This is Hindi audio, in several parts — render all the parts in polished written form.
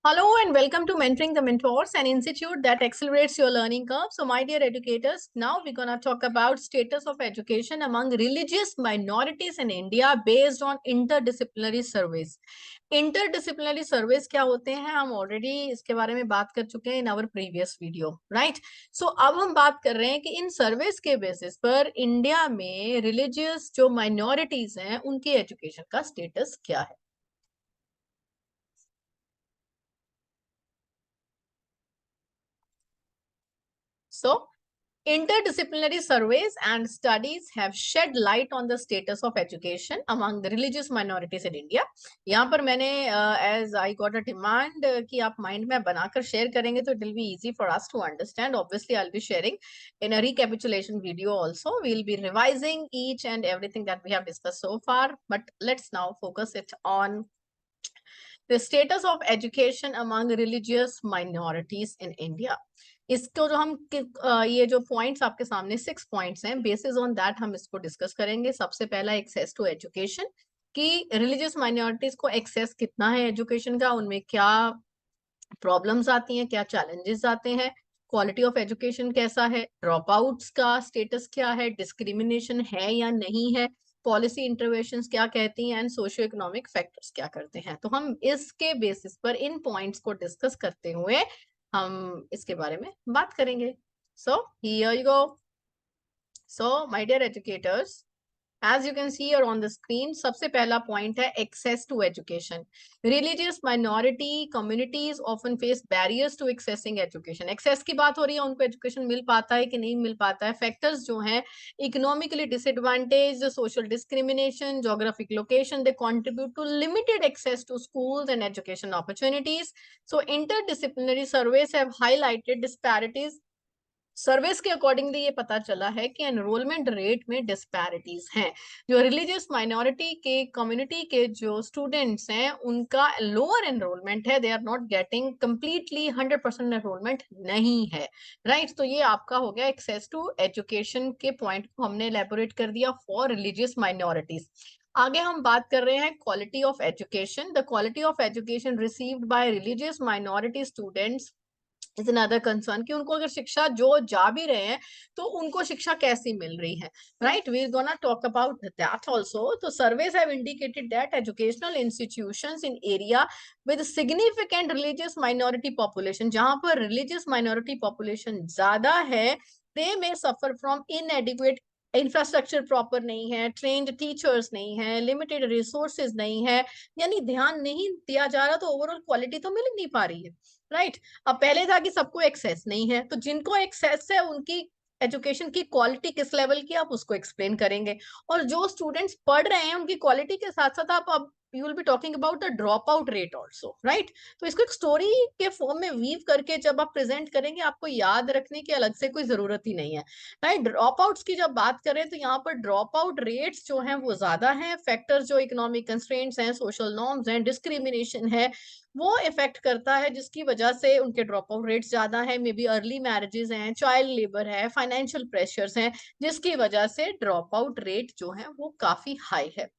Hello and welcome to Mentoring the Mentors, an institute that accelerates your learning curve. So, my dear educators, now we're gonna talk about status of education among religious minorities in India based on interdisciplinary surveys. Interdisciplinary surveys क्या होते हैं, हम ऑलरेडी इसके बारे में बात कर चुके हैं in our previous video, right? So अब हम बात कर रहे हैं कि इन सर्वेस के बेसिस पर इंडिया में रिलीजियस जो माइनॉरिटीज हैं उनकी एजुकेशन का स्टेटस क्या है. So, interdisciplinary surveys and studies have shed light on the status of education among the religious minorities in India. यहाँ पर मैंने as I got a demand कि आप mind में बनाकर share करेंगे तो it will be easy for us to understand. Obviously, I'll be sharing in a recapitulation video also. We'll be revising each and everything that we have discussed so far. But let's now focus it on the status of education among religious minorities in India. इसको जो हम ये जो पॉइंट्स आपके सामने 6 पॉइंट्स हैं, बेसिस ऑन दैट हम इसको डिस्कस करेंगे. सबसे पहला एक्सेस टू एजुकेशन, कि रिलीजियस माइनॉरिटीज को एक्सेस कितना है एजुकेशन का, उनमें क्या प्रॉब्लम्स आती हैं, क्या चैलेंजेस आते हैं, क्वालिटी ऑफ एजुकेशन कैसा है, ड्रॉप आउट्स का स्टेटस क्या है, डिस्क्रिमिनेशन है या नहीं है, पॉलिसी इंटरवेंशंस क्या कहती हैं, एंड सोशियो इकोनॉमिक फैक्टर्स क्या करते हैं. तो हम इसके बेसिस पर इन पॉइंट्स को डिस्कस करते हुए हम इसके बारे में बात करेंगे. So here you go. So my dear educators, as you can see here on the screen, सबसे पहला point है access to education. Religious minority communities often face barriers to accessing education. Access की बात हो रही है, उनको education मिल पाता है कि नहीं मिल पाता है. Factors जो हैं economically disadvantaged, social discrimination, geographic location, they contribute to limited access to schools and education opportunities. So interdisciplinary surveys have highlighted disparities. Sarves के अकॉर्डिंगली ये पता चला है कि एनरोलमेंट रेट में डिस्पैरिटीज हैं. जो रिलीजियस माइनॉरिटी के कम्युनिटी के जो स्टूडेंट्स हैं उनका लोअर एनरोलमेंट है. They are not getting completely 100% enrolment नहीं है, राइट? तो ये आपका हो गया एक्सेस टू एजुकेशन के पॉइंट को हमने एलैबोरेट कर दिया फॉर रिलीजियस माइनॉरिटीज. आगे हम बात कर रहे हैं quality of education. The quality of education received by religious minority students is another concern, कि उनको अगर शिक्षा जो जा भी रहे हैं तो उनको शिक्षा कैसी मिल रही है, right? We are gonna talk about that also. तो surveys have indicated that educational institutions in area with significant religious minority population, जहां पर रिलीजियस माइनॉरिटी पॉपुलेशन ज्यादा है, they may suffer from inadequate infrastructure, proper नहीं है, ट्रेन्ड टीचर्स नहीं है, लिमिटेड रिसोर्सेज नहीं है, यानी ध्यान नहीं दिया जा रहा, तो ओवरऑल क्वालिटी तो मिल नहीं पा रही है, राइट? अब पहले था कि सबको एक्सेस नहीं है, तो जिनको एक्सेस है उनकी एजुकेशन की क्वालिटी किस लेवल की, आप उसको एक्सप्लेन करेंगे. और जो स्टूडेंट्स पढ़ रहे हैं उनकी क्वालिटी के साथ साथ आप अब you will be talking about the drop out rate also, right? तो इसको एक स्टोरी के फॉर्म में वीव करके जब आप प्रेजेंट करेंगे, आपको याद रखने की अलग से कोई जरूरत ही नहीं है, राइट? ड्रॉप आउट्स की जब बात करें तो यहाँ पर ड्रॉप आउट रेट्स जो हैं वो ज्यादा हैं. फैक्टर्स जो इकोनॉमिक कंस्ट्रेंट्स हैं, सोशल नॉर्म्स हैं, डिस्क्रिमिनेशन है, वो इफेक्ट करता है, जिसकी वजह से उनके ड्रॉप आउट रेट्स ज्यादा है. मे बी अर्ली मैरिजेस हैं, चाइल्ड लेबर है, फाइनेंशियल प्रेशर्स हैं, जिसकी वजह से ड्रॉप आउट रेट जो है वो काफी हाई है,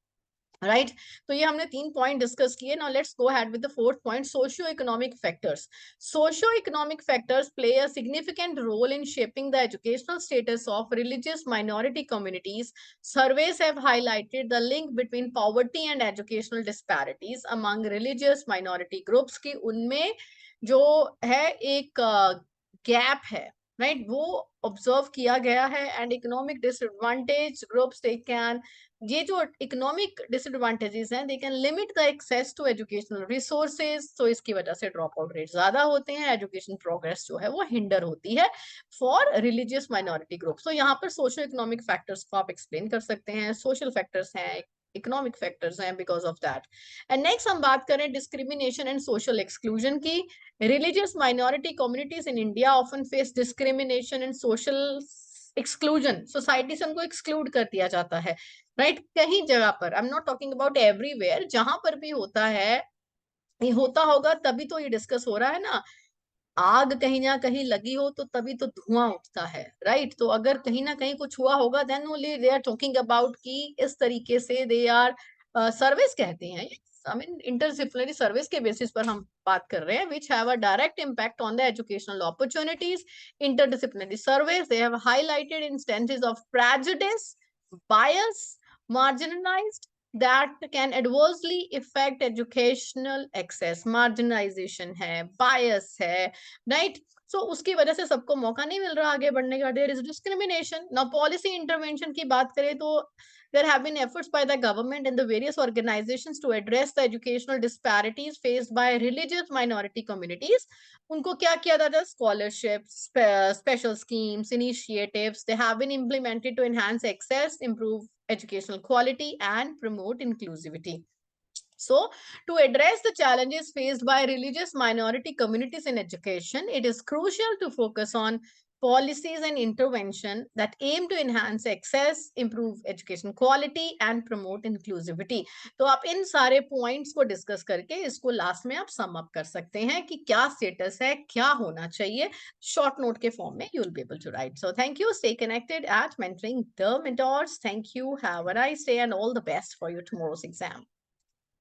राइट? तो ये हमने 3 पॉइंट डिस्कस किए. Now let's go ahead with the fourth point, socio economic factors. Socio economic factors play a significant role in shaping the educational status of religious minority communities. Surveys have highlighted the link between poverty and educational disparities among religious minority groups, की उनमें जो है एक गैप है, राइट? वो ऑब्जर्व किया गया है. And economic disadvantage groups, they can, ये जो इकोनॉमिक डिसएडवांटेजेस हैं, they can limit the access to educational resources. तो इसकी वजह से ड्रॉप आउट रेट ज्यादा होते हैं, एजुकेशन प्रोग्रेस जो है वो हिंडर होती है फॉर रिलीजियस माइनॉरिटी ग्रुप्स. तो यहाँ पर सोशल इकोनॉमिक फैक्टर्स को आप एक्सप्लेन कर सकते हैं, सोशल फैक्टर्स हैं, इकोनॉमिक फैक्टर्स हैं because of that. And next हम बात करें डिस्क्रिमिनेशन एंड सोशल एक्सक्लूजन की. Religious minority communities in India often face discrimination and social exclusion. Society से उनको एक्सक्लूड कर दिया जाता है, राइट? कहीं जगह पर, I am not talking about everywhere, जहां पर भी होता है, ये होता होगा तभी तो ये डिस्कस हो रहा है ना. आग कहीं ना कहीं लगी हो तो तभी तो धुआं उठता है, राइट? तो अगर कहीं ना कहीं कुछ हुआ होगा, then only they are talking about कि इस तरीके से दे आर सर्विस कहते हैं, I mean interdisciplinary service के basis पर हम बात कर रहे हैं, which have a direct impact on the educational opportunities. Interdisciplinary surveys, they have highlighted instances of prejudice, bias, marginalized that can adversely affect educational access. Marginalization है, bias है, right? So उसकी वजह से सबको मौका नहीं मिल रहा आगे बढ़ने का. There is discrimination. Now policy intervention की बात करें तो there have been efforts by the government and the various organizations to address the educational disparities faced by religious minority communities. उनको क्या किया जाता है? Scholarships, special schemes, initiatives, they have been implemented to enhance access, improve educational quality, and promote inclusivity. So, to address the challenges faced by religious minority communities in education, it is crucial to focus on policies and intervention that aim to enhance access, improve education quality, and promote inclusivity. तो आप इन सारे points को discuss करके इसको last में आप sum up कर सकते हैं कि क्या status है, क्या होना चाहिए. Short note के form में you will be able to write. So thank you. Stay connected at Mentoring the Mentors. Thank you. Have a nice day and all the best for your tomorrow's exam.